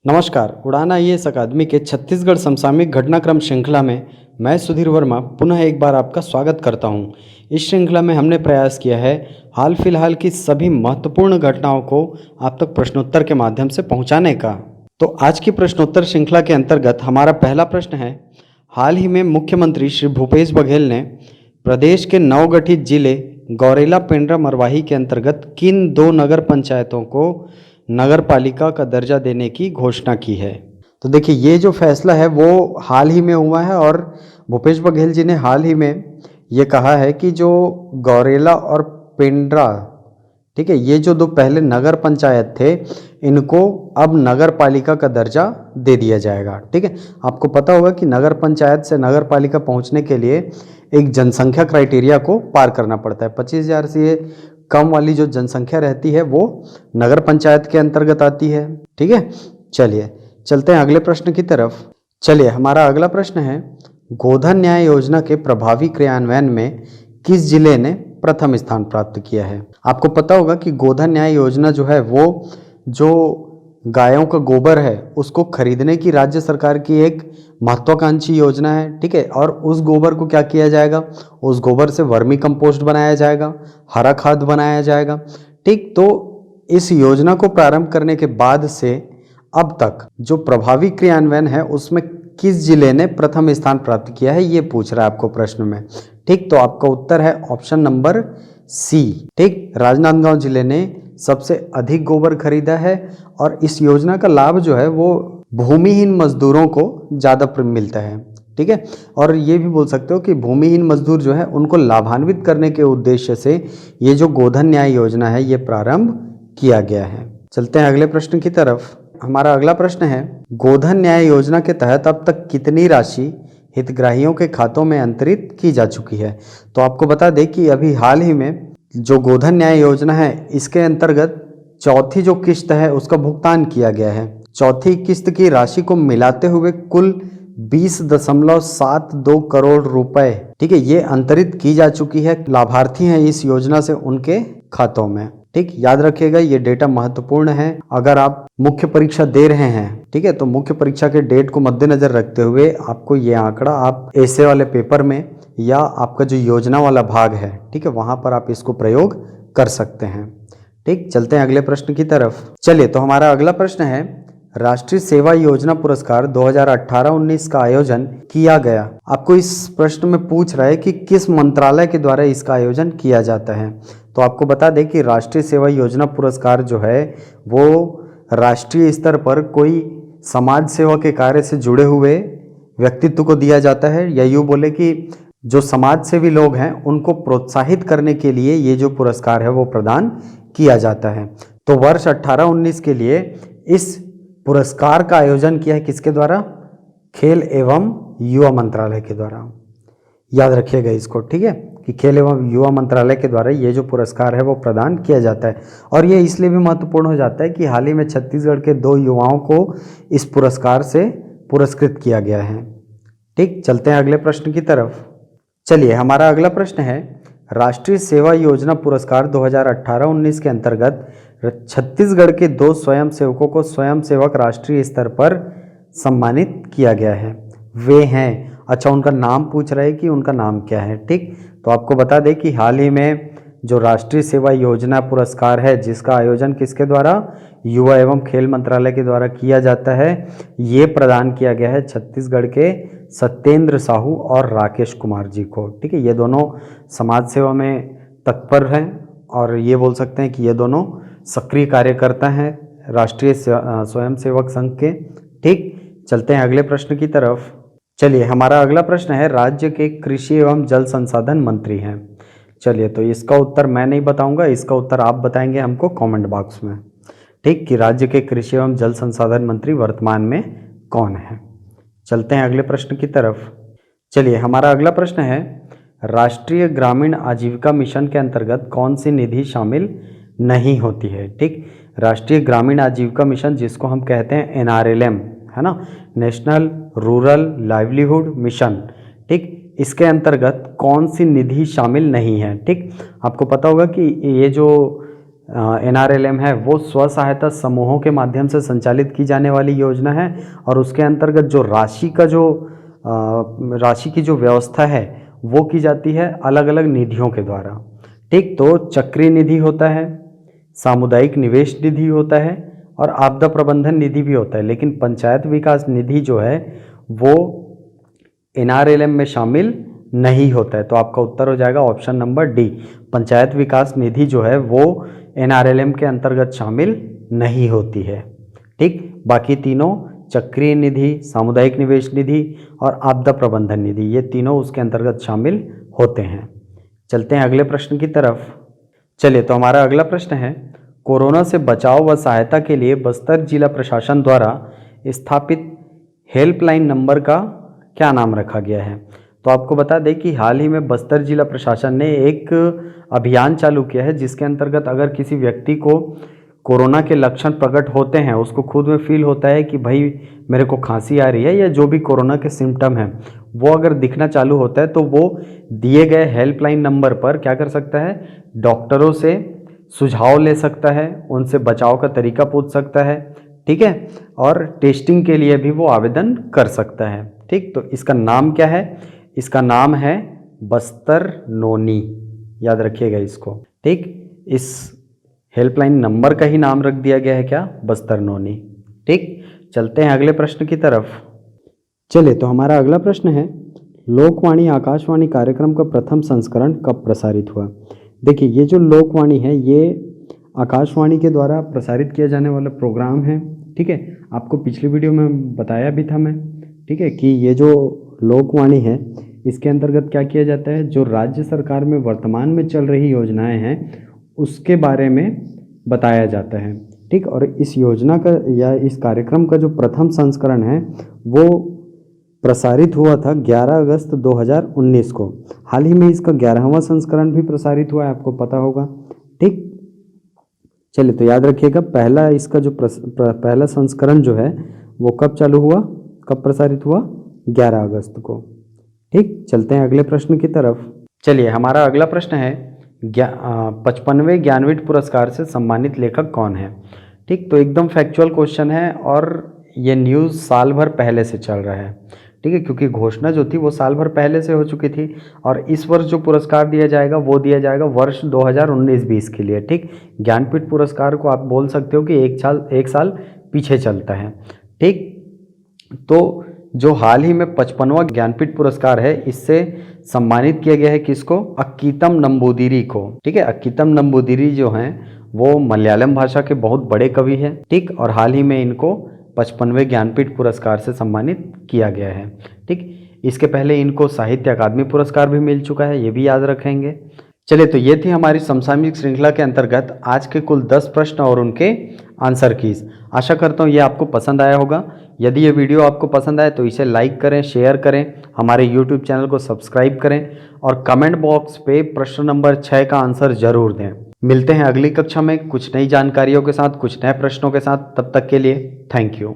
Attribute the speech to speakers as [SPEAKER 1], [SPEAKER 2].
[SPEAKER 1] नमस्कार। उड़ान आईएएस अकादमी के छत्तीसगढ़ समसामयिक घटनाक्रम श्रृंखला में मैं सुधीर वर्मा पुनः एक बार आपका स्वागत करता हूं। इस श्रृंखला में हमने प्रयास किया है हाल फिलहाल की सभी महत्वपूर्ण घटनाओं को आप तक प्रश्नोत्तर के माध्यम से पहुंचाने का। तो आज की प्रश्नोत्तर श्रृंखला के अंतर्गत हमारा पहला प्रश्न है, हाल ही में मुख्यमंत्री श्री भूपेश बघेल ने प्रदेश के नवगठित जिले गौरेला पेंड्रा मरवाही के अंतर्गत किन दो नगर पंचायतों को नगर पालिका का दर्जा देने की घोषणा की है। तो देखिए, ये जो फैसला है वो हाल ही में हुआ है और भूपेश बघेल जी ने हाल ही में ये कहा है कि जो गौरेला और पेंड्रा, ठीक है, ये जो दो पहले नगर पंचायत थे इनको अब नगर पालिका का दर्जा दे दिया जाएगा। ठीक है, आपको पता होगा कि नगर पंचायत से नगर पालिका पहुंचने के लिए एक जनसंख्या क्राइटेरिया को पार करना पड़ता है। 25,000 से कम वाली जो जनसंख्या रहती है वो नगर पंचायत के अंतर्गत आती है। ठीक है, चलिए चलते हैं अगले प्रश्न की तरफ। चलिए, हमारा अगला प्रश्न है, गोधन न्याय योजना के प्रभावी क्रियान्वयन में किस जिले ने प्रथम स्थान प्राप्त किया है। आपको पता होगा कि गोधन न्याय योजना जो है वो जो गायों का गोबर है उसको खरीदने की राज्य सरकार की एक महत्वाकांक्षी योजना है। ठीक है, और उस गोबर को क्या किया जाएगा, उस गोबर से वर्मी कंपोस्ट बनाया जाएगा, हरा खाद बनाया जाएगा। ठीक, तो इस योजना को प्रारंभ करने के बाद से अब तक जो प्रभावी क्रियान्वयन है उसमें किस जिले ने प्रथम स्थान प्राप्त किया है, ये पूछ रहा है आपको प्रश्न में। ठीक, तो आपका उत्तर है ऑप्शन नंबर सी। ठीक, राजनांदगांव जिले ने सबसे अधिक गोबर खरीदा है और इस योजना का लाभ जो है वो भूमिहीन मजदूरों को ज़्यादा मिलता है। ठीक है, और ये भी बोल सकते हो कि भूमिहीन मजदूर जो है उनको लाभान्वित करने के उद्देश्य से ये जो गोधन न्याय योजना है ये प्रारंभ किया गया है। चलते हैं अगले प्रश्न की तरफ। हमारा अगला प्रश्न है, गोधन न्याय योजना के तहत अब तक कितनी राशि हितग्राहियों के खातों में अंतरित की जा चुकी है। तो आपको बता दें कि अभी हाल ही में जो गोधन न्याय योजना है इसके अंतर्गत चौथी जो किस्त है उसका भुगतान किया गया है। चौथी किस्त की राशि को मिलाते हुए कुल 20.72 करोड़ रुपए, ठीक है, ये अंतरित की जा चुकी है। लाभार्थी हैं इस योजना से उनके खातों में। ठीक, याद रखिएगा ये डेटा महत्वपूर्ण है। अगर आप मुख्य परीक्षा दे रहे हैं, ठीक है, तो मुख्य परीक्षा के डेट को मद्देनजर रखते हुए आपको ये आंकड़ा आप ऐसे वाले पेपर में या आपका जो योजना वाला भाग है, ठीक है, वहां पर आप इसको प्रयोग कर सकते हैं। ठीक, चलते हैं अगले प्रश्न की तरफ। चलिए, तो हमारा अगला प्रश्न है, राष्ट्रीय सेवा योजना पुरस्कार 2018-19 का आयोजन किया गया। आपको इस प्रश्न में पूछ रहा है कि किस मंत्रालय के द्वारा इसका आयोजन किया जाता है। तो आपको बता दें कि राष्ट्रीय सेवा योजना पुरस्कार जो है वो राष्ट्रीय स्तर पर कोई समाज सेवा के कार्य से जुड़े हुए व्यक्तित्व को दिया जाता है, या यूँ बोले कि जो समाज सेवी लोग हैं उनको प्रोत्साहित करने के लिए ये जो पुरस्कार है वो प्रदान किया जाता है। तो वर्ष 18-19 के लिए इस पुरस्कार का आयोजन किया है किसके द्वारा, खेल एवं युवा मंत्रालय के द्वारा। याद रखिएगा इसको, ठीक है, कि खेल एवं युवा मंत्रालय के द्वारा ये जो पुरस्कार है वो प्रदान किया जाता है। और ये इसलिए भी महत्वपूर्ण हो जाता है कि हाल ही में छत्तीसगढ़ के 2 युवाओं को इस पुरस्कार से पुरस्कृत किया गया है। ठीक, चलते हैं अगले प्रश्न की तरफ। चलिए, हमारा अगला प्रश्न है, राष्ट्रीय सेवा योजना पुरस्कार 2018-19 के अंतर्गत छत्तीसगढ़ के 2 स्वयं सेवकों को स्वयं सेवक राष्ट्रीय स्तर पर सम्मानित किया गया है। वे हैं, अच्छा, उनका नाम पूछ रहे हैं कि उनका नाम क्या है। ठीक, तो आपको बता दें कि हाल ही में जो राष्ट्रीय सेवा योजना पुरस्कार है जिसका आयोजन किसके द्वारा, युवा एवं खेल मंत्रालय के द्वारा किया जाता है, ये प्रदान किया गया है छत्तीसगढ़ के सत्येंद्र साहू और राकेश कुमार जी को। ठीक है, ये दोनों समाज सेवा में तत्पर हैं और ये बोल सकते हैं कि ये दोनों सक्रिय कार्यकर्ता हैं राष्ट्रीय स्वयं सेवक संघ के। ठीक, चलते हैं अगले प्रश्न की तरफ। चलिए, हमारा अगला प्रश्न है, राज्य के कृषि एवं जल संसाधन मंत्री हैं। चलिए, तो इसका उत्तर मैं नहीं बताऊंगा, इसका उत्तर आप बताएंगे हमको कमेंट बॉक्स में। ठीक, कि राज्य के कृषि एवं जल संसाधन मंत्री वर्तमान में कौन है। चलते हैं अगले प्रश्न की तरफ। चलिए, हमारा अगला प्रश्न है, राष्ट्रीय ग्रामीण आजीविका मिशन के अंतर्गत कौन सी निधि शामिल नहीं होती है। ठीक, राष्ट्रीय ग्रामीण आजीविका मिशन जिसको हम कहते हैं NRLM, है ना, नेशनल रूरल लाइवलीहुड मिशन। ठीक, इसके अंतर्गत कौन सी निधि शामिल नहीं है। ठीक, आपको पता होगा कि ये जो NRLM है वो स्व सहायता समूहों के माध्यम से संचालित की जाने वाली योजना है और उसके अंतर्गत जो राशि की जो व्यवस्था है वो की जाती है अलग अलग निधियों के द्वारा। ठीक, तो चक्रीय निधि होता है, सामुदायिक निवेश निधि होता है और आपदा प्रबंधन निधि भी होता है, लेकिन पंचायत विकास निधि जो है वो NRLM में शामिल नहीं होता है। तो आपका उत्तर हो जाएगा ऑप्शन नंबर डी, पंचायत विकास निधि जो है वो NRLM के अंतर्गत शामिल नहीं होती है। ठीक, बाकी तीनों चक्रीय निधि, सामुदायिक निवेश निधि और आपदा प्रबंधन निधि ये तीनों उसके अंतर्गत शामिल होते हैं। चलते हैं अगले प्रश्न की तरफ। चलिए, तो हमारा अगला प्रश्न है, कोरोना से बचाव व सहायता के लिए बस्तर जिला प्रशासन द्वारा स्थापित हेल्पलाइन नंबर का क्या नाम रखा गया है? तो आपको बता दें कि हाल ही में बस्तर जिला प्रशासन ने एक अभियान चालू किया है जिसके अंतर्गत अगर किसी व्यक्ति को कोरोना के लक्षण प्रकट होते हैं, उसको खुद में फील होता है कि भाई मेरे को खांसी आ रही है या जो भी कोरोना के सिम्टम हैं वो अगर दिखना चालू होता है, तो वो दिए गए हेल्पलाइन नंबर पर क्या कर सकता है, डॉक्टरों से सुझाव ले सकता है, उनसे बचाव का तरीका पूछ सकता है। ठीक है, और टेस्टिंग के लिए भी वो आवेदन कर सकता है। ठीक, तो इसका नाम क्या है? इसका नाम है बस्तर नोनी, याद रखिएगा इसको। ठीक, इस हेल्पलाइन नंबर का ही नाम रख दिया गया है क्या? बस्तर नोनी। ठीक, चलते हैं अगले प्रश्न की तरफ। चलिए, तो हमारा अगला प्रश्न है, लोकवाणी आकाशवाणी कार्यक्रम का प्रथम संस्करण कब प्रसारित हुआ? देखिए, ये जो लोकवाणी है ये आकाशवाणी के द्वारा प्रसारित किया जाने वाला प्रोग्राम है। ठीक है, आपको पिछली वीडियो में बताया भी था मैं, ठीक है, कि ये जो लोकवाणी है इसके अंतर्गत क्या किया जाता है, जो राज्य सरकार में वर्तमान में चल रही योजनाएं हैं उसके बारे में बताया जाता है। ठीक, और इस योजना का या इस कार्यक्रम का जो प्रथम संस्करण है वो प्रसारित हुआ था 11 अगस्त 2019 को। हाल ही में इसका 11वां संस्करण भी प्रसारित हुआ है, आपको पता होगा। ठीक, चलिए, तो याद रखिएगा पहला इसका जो पहला संस्करण जो है वो कब चालू हुआ, कब प्रसारित हुआ? 11 अगस्त को। ठीक, चलते हैं अगले प्रश्न की तरफ। चलिए, हमारा अगला प्रश्न है, 55वें ज्ञानपीठ पुरस्कार से सम्मानित लेखक कौन है? ठीक, तो एकदम फैक्चुअल क्वेश्चन है और ये न्यूज़ साल भर पहले से चल रहा है। ठीक है, क्योंकि घोषणा जो थी वो साल भर पहले से हो चुकी थी और इस वर्ष जो पुरस्कार दिया जाएगा वो दिया जाएगा वर्ष 2019-20 के लिए। ठीक, ज्ञानपीठ पुरस्कार को आप बोल सकते हो कि एक साल पीछे चलता है। ठीक, तो जो हाल ही में 55वां ज्ञानपीठ पुरस्कार है इससे सम्मानित किया गया है किसको? अक्कीतम नंबूदिरी को। ठीक है, अक्कीतम नंबूदिरी जो हैं वो मलयालम भाषा के बहुत बड़े कवि हैं। ठीक, और हाल ही में इनको 55वें ज्ञानपीठ पुरस्कार से सम्मानित किया गया है। ठीक, इसके पहले इनको साहित्य अकादमी पुरस्कार भी मिल चुका है, ये भी याद रखेंगे। चलिए, तो ये थी हमारी समसामयिक श्रृंखला के अंतर्गत आज के कुल 10 प्रश्न और उनके आंसर कीज। आशा करता हूँ ये आपको पसंद आया होगा। यदि ये वीडियो आपको पसंद आए तो इसे लाइक करें, शेयर करें, हमारे YouTube चैनल को सब्सक्राइब करें और कमेंट बॉक्स पे प्रश्न नंबर 6 का आंसर जरूर दें। मिलते हैं अगली कक्षा में कुछ नई जानकारियों के साथ, कुछ नए प्रश्नों के साथ। तब तक के लिए थैंक यू।